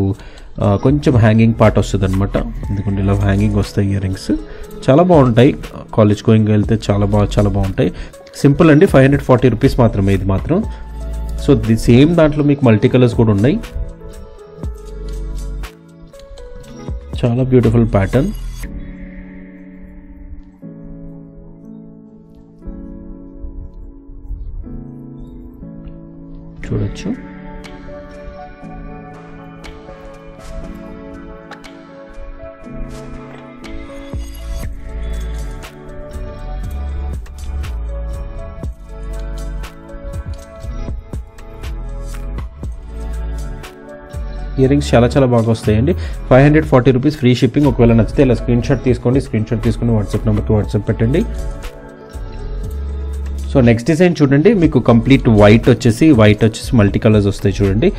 S1: కొంచెం హ్యాంగింగ్ పార్ట్ వస్తుంది అనమాట. ఎందుకంటే ఇలా హ్యాంగింగ్ వస్తాయి ఇయర్ రింగ్స్, చాలా బాగుంటాయి. కాలేజ్ గోయింగ్ వెళ్తే చాలా బాగుంటాయి. సింపుల్ అండి, 540 రూపీస్ మాత్రమే ఇది మాత్రం. సో ది సేమ్ దాంట్లో మీకు మల్టీ కలర్స్ కూడా ఉన్నాయి. చాలా బ్యూటిఫుల్ ప్యాటర్న్. చూడొచ్చు. ఇయర్ రింగ్స్ చాలా చాలా బాగా వస్తాయండి. 540 రూపీస్, ఫ్రీ షిప్పింగ్. ఒకవేళ నచ్చితే ఇలా స్క్రీన్ షాట్ తీసుకోండి, స్క్రీన్ షాట్ తీసుకుని వాట్సాప్ నెంబర్కి వాట్సాప్ పెట్టండి. సో నెక్స్ట్ డిజైన్ చూడండి, మీకు కంప్లీట్ వైట్ వచ్చేసి మల్టీ కలర్స్ వస్తాయి చూడండి.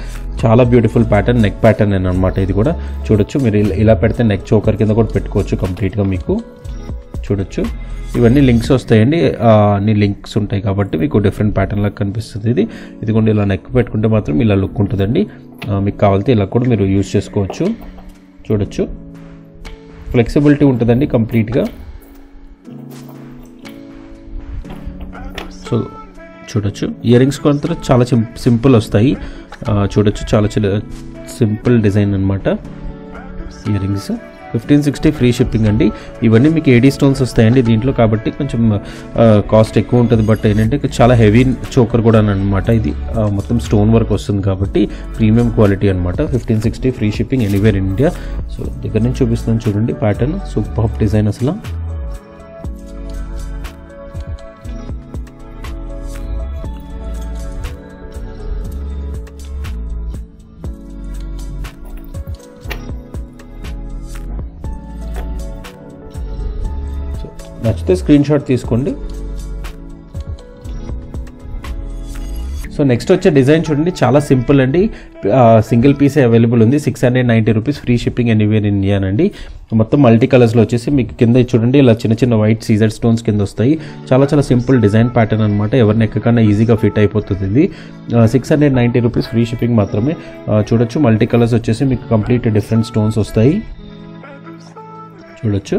S1: చాలా బ్యూటిఫుల్ ప్యాటర్న్, నెక్ ప్యాటర్న్ అనమాట ఇది కూడా. చూడొచ్చు మీరు ఇలా పెడితే నెక్ చోకర్ కింద కూడా పెట్టుకోవచ్చు కంప్లీట్గా మీకు. చూడొచ్చు ఇవన్నీ లింక్స్ వస్తాయండి, అన్ని లింక్స్ ఉంటాయి కాబట్టి మీకు డిఫరెంట్ ప్యాటర్న్ లాగా కనిపిస్తుంది ఇది. ఇదిగోండి ఇలా నెక్ పెట్టుకుంటే మాత్రం ఇలా లుక్ ఉంటుందండి. మీకు కావాలితే ఇలా కూడా మీరు యూజ్ చేసుకోవచ్చు. చూడొచ్చు ఫ్లెక్సిబిలిటీ ఉంటుందండి కంప్లీట్గా. సో చూడొచ్చు ఇయర్ రింగ్స్ కొంత చాలా సింపుల్ వస్తాయి. చూడొచ్చు చాలా సింపుల్ డిజైన్ అనమాట ఇయర్ రింగ్స్. 1560 ఫ్రీ షిప్పింగ్ అండి. ఇవన్నీ మీకు ఏడీ స్టోన్స్ వస్తాయండి దీంట్లో, కాబట్టి కొంచెం కాస్ట్ ఎక్కువ ఉంటుంది. బట్ ఏంటంటే చాలా హెవీ చోకర్ కూడా అనమాట. ఇది మొత్తం స్టోన్ వర్క్ వస్తుంది కాబట్టి ప్రీమియం క్వాలిటీ అనమాట. 1560 free shipping anywhere in India. So దగ్గర నుంచి చూపిస్తున్నాను చూడండి ప్యాటర్న్, సూపర్ డిజైన్ అసలు. నచ్చితే స్క్రీన్ షాట్ తీసుకోండి. సో నెక్స్ట్ వచ్చే డిజైన్ చూడండి, చాలా సింపుల్ అండి. సింగిల్ పీసే అవైలబుల్ ఉంది. 690 rupees free shipping anywhere in India అండి. మొత్తం మల్టీ కలర్స్లో వచ్చేసి మీకు కింద చూడండి ఇలా చిన్న చిన్న వైట్ సీజర్ స్టోన్స్ కింద వస్తాయి. చాలా చాలా సింపుల్ డిజైన్ ప్యాటర్న్ అనమాట. ఎవరిని ఎక్కకన్నా ఈజీగా ఫిట్ అయిపోతుంది ఇది. 690 రూపీస్ ఫ్రీ షిప్పింగ్ మాత్రమే. చూడొచ్చు మల్టీ కలర్స్ వచ్చేసి మీకు కంప్లీట్ డిఫరెంట్ స్టోన్స్ వస్తాయి. చూడొచ్చు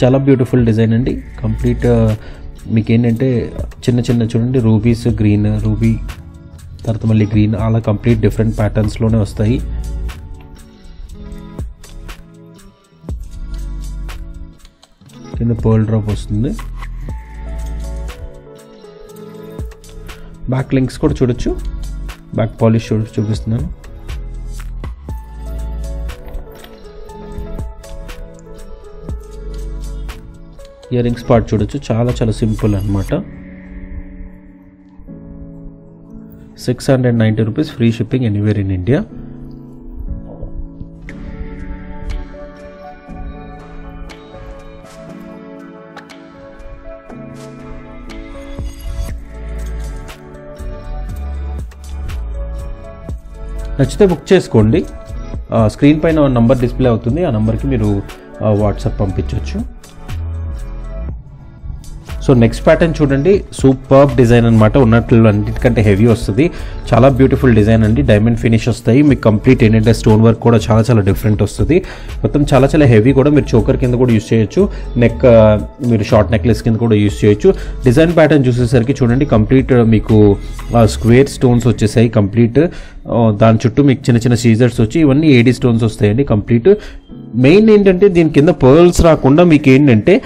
S1: చాలా బ్యూటిఫుల్ డిజైన్ అండి. కంప్లీట్ మీకు ఏంటంటే చిన్న చిన్న చూడండి రూబీస్, గ్రీన్ రూబీ, తర్వాత మళ్ళీ గ్రీన్, అలా కంప్లీట్ డిఫరెంట్ ప్యాటర్న్స్లోనే వస్తాయి. కింద పర్ల్ డ్రాప్ వస్తుంది. బ్యాక్ లింక్స్ కూడా చూడొచ్చు. బ్యాక్ పాలిష్ చూపిస్తున్నాను. ఇయర్ రింగ్స్ పార్ట్ చూడొచ్చు, చాలా చాలా సింపుల్ అనమాట. 690 rupees free shipping anywhere in India. నచ్చితే బుక్ చేసుకోండి. స్క్రీన్ పైన నంబర్ డిస్ప్లే అవుతుంది, ఆ నంబర్కి మీరు వాట్సాప్ పంపించవచ్చు. సో నెక్స్ట్ ప్యాటర్న్ చూడండి, సూపర్బ్ డిజైన్ అనమాట. ఉన్నట్లు అన్నిటికంటే హెవీ వస్తుంది. చాలా బ్యూటిఫుల్ డిజైన్ అండి. డైమండ్ ఫినిష్ వస్తాయి మీకు. కంప్లీట్ ఏంటంటే స్టోన్ వర్క్ కూడా చాలా చాలా డిఫరెంట్ వస్తుంది. మొత్తం చాలా చాలా హెవీ కూడా. మీరు చోకర్ కింద కూడా యూస్ చేయొచ్చు. నెక్ మీరు షార్ట్ నెక్లెస్ కింద కూడా యూస్ చేయొచ్చు. డిజైన్ ప్యాటర్న్ చూసేసరికి చూడండి కంప్లీట్ మీకు స్క్వేర్ స్టోన్స్ వచ్చేసాయి కంప్లీట్. దాని చుట్టూ మీకు చిన్న చిన్న సీజర్స్ వచ్చి ఇవన్నీ ఏడీ స్టోన్స్ వస్తాయండి కంప్లీట్. మెయిన్ ఏంటంటే దీని కింద పర్ల్స్ రాకుండా మీకు ఏంటంటే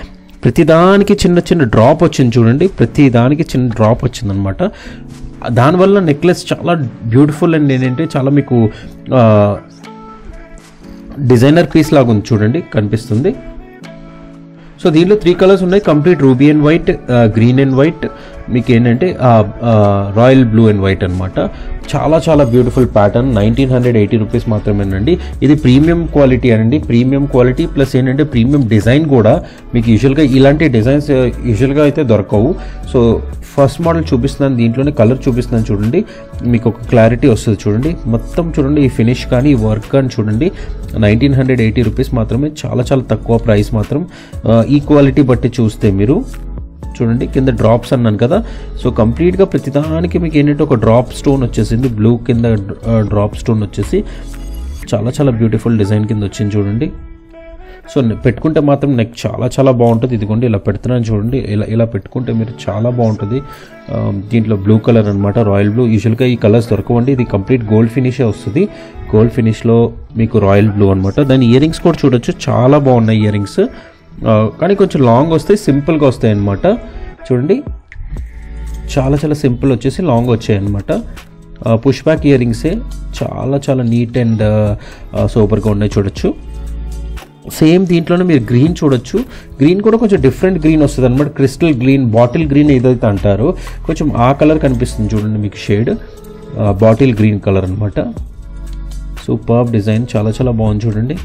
S1: ప్రతిదానికి చిన్న చిన్న డ్రాప్ వచ్చింది చూడండి. ప్రతిదానికి చిన్న డ్రాప్ వచ్చింది అనమాట. దానివల్ల నెక్లెస్ చాలా బ్యూటిఫుల్ అండ్ ఏంటంటే చాలా మీకు డిజైనర్ పీస్ లాగా ఉంది చూడండి, కనిపిస్తుంది. సో దీంట్లో 3 కలర్స్ ఉన్నాయి. Complete ruby and white, green and white, మీకు ఏంటంటే రాయల్ బ్లూ అండ్ వైట్ అనమాట. చాలా చాలా బ్యూటిఫుల్ ప్యాటర్న్. 1980 రూపీస్ మాత్రమేనండి. ఇది ప్రీమియం క్వాలిటీ అండి. ప్రీమియం క్వాలిటీ ప్లస్ ఏంటంటే ప్రీమియం డిజైన్ కూడా. మీకు యూజువల్గా ఇలాంటి డిజైన్స్ యూజువల్గా అయితే దొరకవు. సో ఫస్ట్ మోడల్ చూపిస్తున్నాను, దీంట్లోనే కలర్ చూపిస్తున్నాను చూడండి. మీకు ఒక క్లారిటీ వస్తుంది చూడండి. మొత్తం చూడండి ఈ ఫినిష్ కానీ ఈ వర్క్ కానీ చూడండి. 1980 రూపీస్ మాత్రమే. చాలా చాలా తక్కువ ప్రైస్ మాత్రం. ఈ క్వాలిటీ బట్టి చూస్తే మీరు చూడండి కింద డ్రాప్స్ అన్నాను కదా. సో కంప్లీట్గా ప్రతిదానికి మీకు ఏంటంటే ఒక డ్రాప్ స్టోన్ వచ్చేసింది. బ్లూ కింద డ్రాప్ స్టోన్ వచ్చేసి చాలా చాలా బ్యూటిఫుల్ డిజైన్ కింద వచ్చింది చూడండి. సో పెట్టుకుంటే మాత్రం నెక్ చాలా చాలా బాగుంటుంది. ఇదిగోండి ఇలా పెడుతున్నాను చూడండి. ఇలా పెట్టుకుంటే మీరు చాలా బాగుంటుంది. దీంట్లో బ్లూ కలర్ అనమాట, రాయల్ బ్లూ. యూజువల్గా ఈ కలర్స్ దొరకవండి. ఇది కంప్లీట్ గోల్డ్ ఫినిషే వస్తుంది. గోల్డ్ ఫినిష్లో మీకు రాయల్ బ్లూ అనమాట. దాని ఇయర్ రింగ్స్ కూడా చూడొచ్చు, చాలా బాగున్నాయి ఇయర్ రింగ్స్. కానీ కొంచెం లాంగ్ వస్తాయి, సింపుల్గా వస్తాయి అన్నమాట. చూడండి చాలా చాలా సింపుల్ వచ్చేసి లాంగ్ వచ్చాయి అన్నమాట. పుష్ బ్యాక్ ఇయర్ రింగ్సే, చాలా చాలా నీట్ అండ్ సూపర్గా ఉన్నాయి చూడొచ్చు. సేమ్ దీంట్లోనే మీరు గ్రీన్ చూడొచ్చు. గ్రీన్ కూడా కొంచెం డిఫరెంట్ గ్రీన్ వస్తుంది అనమాట. క్రిస్టల్ గ్రీన్, బాటిల్ గ్రీన్ ఏదైతే అంటారో కొంచెం ఆ కలర్ కనిపిస్తుంది చూడండి మీకు. షేడ్ బాటిల్ గ్రీన్ కలర్ అనమాట. సూపర్బ్ డిజైన్, చాలా చాలా బాగుంది చూడండి.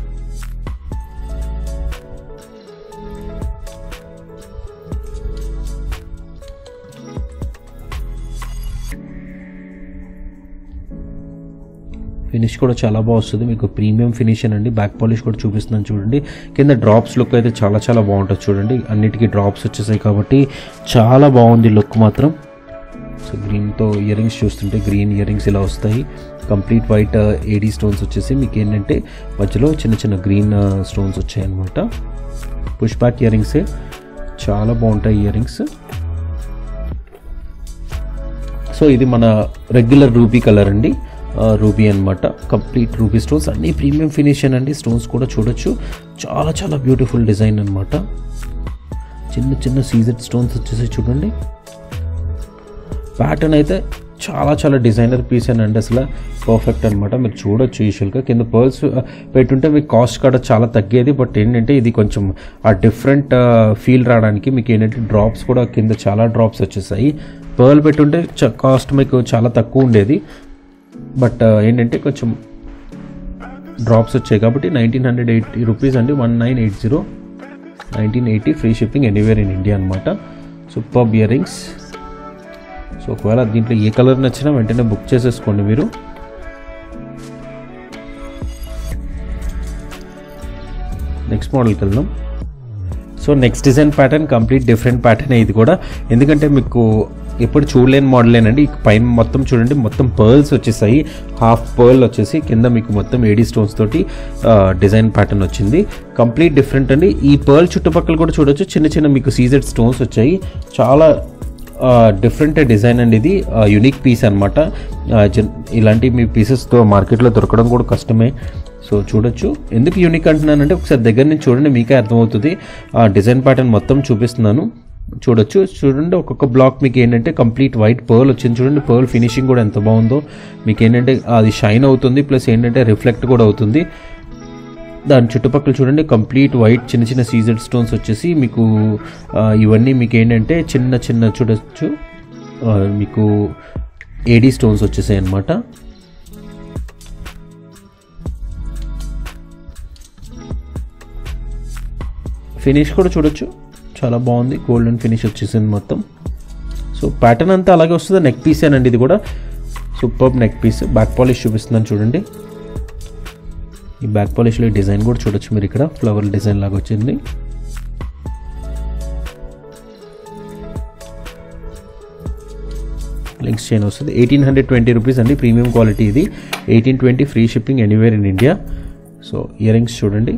S1: ఫినిష్ కూడా చాలా బాగా వస్తుంది మీకు. ప్రీమియం ఫినిష్ అండి. బ్యాక్ పాలిష్ కూడా చూపిస్తున్నాను చూడండి. కింద డ్రాప్స్ లుక్ అయితే చాలా చాలా బాగుంటుంది చూడండి. అన్నిటికీ డ్రాప్స్ వచ్చేసాయి కాబట్టి చాలా బాగుంది లుక్ మాత్రం. సో గ్రీన్తో ఇయర్ రింగ్స్ చూస్తుంటే గ్రీన్ ఇయర్ రింగ్స్ ఇలా వస్తాయి. కంప్లీట్ వైట్ ఏడీ స్టోన్స్ వచ్చేసి మీకు ఏంటంటే మధ్యలో చిన్న చిన్న గ్రీన్ స్టోన్స్ వచ్చాయి అన్నమాట. పుష్ బ్యాక్ ఇయర్ రింగ్సే, చాలా బాగుంటాయి ఇయర్ రింగ్స్. సో ఇది మన రెగ్యులర్ రూబీ కలర్ అండి. రూబీ అనమాట, కంప్లీట్ రూబీ స్టోన్స్, అన్ని ప్రీమియం ఫినిష్ అండి. స్టోన్స్ కూడా చూడొచ్చు, చాలా చాలా బ్యూటిఫుల్ డిజైన్ అనమాట. చిన్న చిన్న సీజెడ్ స్టోన్స్ వచ్చేసి చూడండి. ప్యాటర్న్ అయితే చాలా చాలా డిజైనర్ పీస్ అండి, అసలు పర్ఫెక్ట్ అనమాట. మీరు చూడొచ్చు యూజువల్గా కింద పర్ల్స్ పెట్టుంటే మీకు కాస్ట్ కూడా చాలా తగ్గేది. బట్ ఏంటంటే ఇది కొంచెం ఆ డిఫరెంట్ ఫీల్ రావడానికి మీకు ఏంటంటే డ్రాప్స్ కూడా కింద చాలా డ్రాప్స్ వచ్చేసాయి. పర్ల్ పెట్టుంటే కాస్ట్ మీకు చాలా తక్కువ ఉండేది, బట్ ఏంటంటే కొంచెం డ్రాప్స్ వచ్చాయి కాబట్టి 1980 రూపీస్ అండి. 1980 1980 free shipping anywhere in India అనమాట. Superb ear rings. సో ఒకవేళ దీంట్లో ఏ కలర్ నచ్చినా వెంటనే బుక్ చేసేసుకోండి మీరు. నెక్స్ట్ మోడల్కి వెళ్దాం. So next design pattern complete different pattern ఇది కూడా, ఎందుకంటే మీకు ఎప్పుడు చూడలేని మోడలేనండి. పైన మొత్తం చూడండి, మొత్తం పర్ల్స్ వచ్చేసాయి, హాఫ్ పర్ల్ వచ్చేసి కింద మీకు మొత్తం ఏడీ స్టోన్స్ తోటి డిజైన్ ప్యాటర్న్ వచ్చింది. కంప్లీట్ డిఫరెంట్ అండి. ఈ పర్ల్ చుట్టుపక్కల కూడా చూడొచ్చు చిన్న చిన్న మీకు సీజెడ్ స్టోన్స్ వచ్చాయి. చాలా డిఫరెంట్ డిజైన్ అండి, ఇది యూనిక్ పీస్ అనమాట. ఇలాంటి మీ పీసెస్తో మార్కెట్లో దొరకడం కూడా కష్టమే. సో చూడొచ్చు. ఎందుకు యూనిక్ అంటున్నానంటే ఒకసారి దగ్గర నుంచి చూడండి, మీకే అర్థమవుతుంది. డిజైన్ ప్యాటర్న్ మొత్తం చూపిస్తున్నాను, చూడండి. ఒక్కొక్క బ్లాక్ మీకు ఏంటంటే కంప్లీట్ వైట్ పర్ల్ వచ్చింది. చూడండి పర్ల్ ఫినిషింగ్ కూడా ఎంత బాగుందో. మీకు ఏంటంటే అది షైన్ అవుతుంది, ప్లస్ ఏంటంటే రిఫ్లెక్ట్ కూడా అవుతుంది. దాని చుట్టుపక్కల చూడండి కంప్లీట్ వైట్ చిన్న చిన్న సీజెడ్ స్టోన్స్ వచ్చేసి మీకు ఇవన్నీ మీకు ఏంటంటే చిన్న చిన్న చూడొచ్చు మీకు ఏడీ స్టోన్స్ వచ్చేసాయి అన్నమాట. ఫినిష్ కూడా చూడొచ్చు, చాలా బాగుంది. గోల్డెన్ ఫినిష్ వచ్చేసింది మొత్తం. సో ప్యాటర్న్ అంతా అలాగే వస్తుంది. నెక్ పీస్ అండి ఇది కూడా, super neck piece. Back polish చూపిస్తున్నాను చూడండి. ఈ బ్యాక్ పాలిష్లో డిజైన్ కూడా చూడొచ్చు మీరు, ఇక్కడ ఫ్లవర్ డిజైన్ లాగా వచ్చింది. లింక్స్ చైన్ వస్తుంది. 1820 రూపీస్ అండి, ప్రీమియం క్వాలిటీ ఇది. 1820 free shipping anywhere in India. So ear rings చూడండి,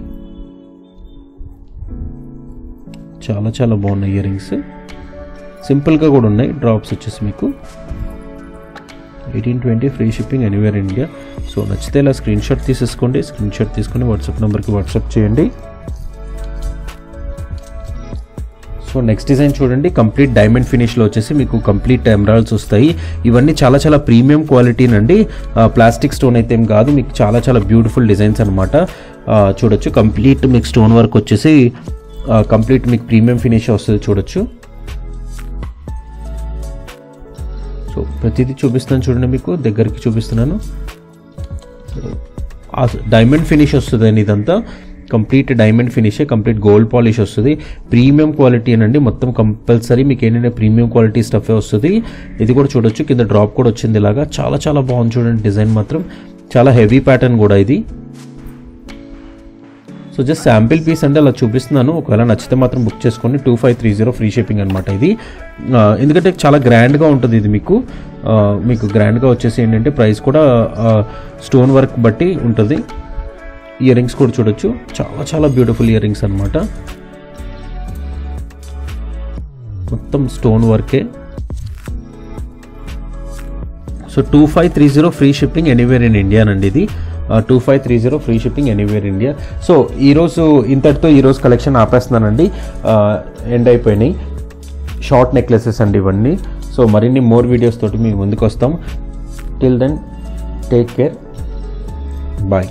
S1: చాలా చాలా బాగున్నాయి ఇయర్ రింగ్స్. సింపుల్గా కూడా ఉన్నాయి, డ్రాప్స్ వచ్చేసి మీకు 1820 free shipping anywhere India. So నచ్చితే ఇలా స్క్రీన్ షాట్ తీసేసుకోండి. స్క్రీన్ షాట్ తీసుకొని వాట్సాప్ నెంబర్కి వాట్సాప్ చేయండి. సో నెక్స్ట్ డిజైన్ చూడండి, కంప్లీట్ డైమండ్ ఫినిష్లో వచ్చేసి మీకు కంప్లీట్ ఎమరాల్డ్స్ వస్తాయి. ఇవన్నీ చాలా చాలా ప్రీమియం క్వాలిటీనండి, ప్లాస్టిక్ స్టోన్ అయితే ఏం కాదు. మీకు చాలా చాలా బ్యూటిఫుల్ డిజైన్స్ అనమాట. చూడొచ్చు కంప్లీట్ మీకు స్టోన్ వర్క్ వచ్చేసి కంప్లీట్ మీకు ప్రీమియం ఫినిష్ వస్తుంది చూడొచ్చు. సో ప్రతిదీ చూపిస్తున్నాను చూడండి, మీకు దగ్గరికి చూపిస్తున్నాను. డైమండ్ ఫినిష్ వస్తుందండి, ఇదంతా కంప్లీట్ డైమండ్ ఫినిషే, కంప్లీట్ గోల్డ్ పాలిష్ వస్తుంది. ప్రీమియం క్వాలిటీ అనండి, మొత్తం కంపల్సరీ మీకు ఏంటంటే ప్రీమియం క్వాలిటీ స్టఫే వస్తుంది. ఇది కూడా చూడొచ్చు, కింద డ్రాప్ కూడా వచ్చింది ఇలాగా. చాలా చాలా బాగుంది చూడండి డిజైన్ మాత్రం, చాలా హెవీ ప్యాటర్న్ కూడా ఇది. సో జస్ట్ శాంపిల్ పీస్ అంటే అలా చూపిస్తున్నాను, ఒకవేళ నచ్చితే మాత్రం బుక్ చేసుకోండి. 2530 ఫ్రీ షిప్పింగ్ అనమాట ఇది. ఎందుకంటే చాలా గ్రాండ్గా ఉంటుంది ఇది, మీకు గ్రాండ్గా వచ్చేసి ఏంటంటే ప్రైస్ కూడా స్టోన్ వర్క్ బట్టి ఉంటుంది. ఇయర్ రింగ్స్ కూడా చూడొచ్చు, చాలా చాలా బ్యూటిఫుల్ ఇయర్ రింగ్స్ అనమాట. మొత్తం స్టోన్ వర్కే. So 2530 free shipping anywhere in India అండి ఇది. 2530 free shipping anywhere India. So ఈరోజు ఇంతటితో ఈరోజు కలెక్షన్ ఆపేస్తున్నానండి, ఎండ్ అయిపోయినాయి. షార్ట్ నెక్లెసెస్ అండి ఇవన్నీ. సో మరిన్ని మోర్ వీడియోస్ తోటి మీ ముందుకు వస్తాం. Till then take care, bye.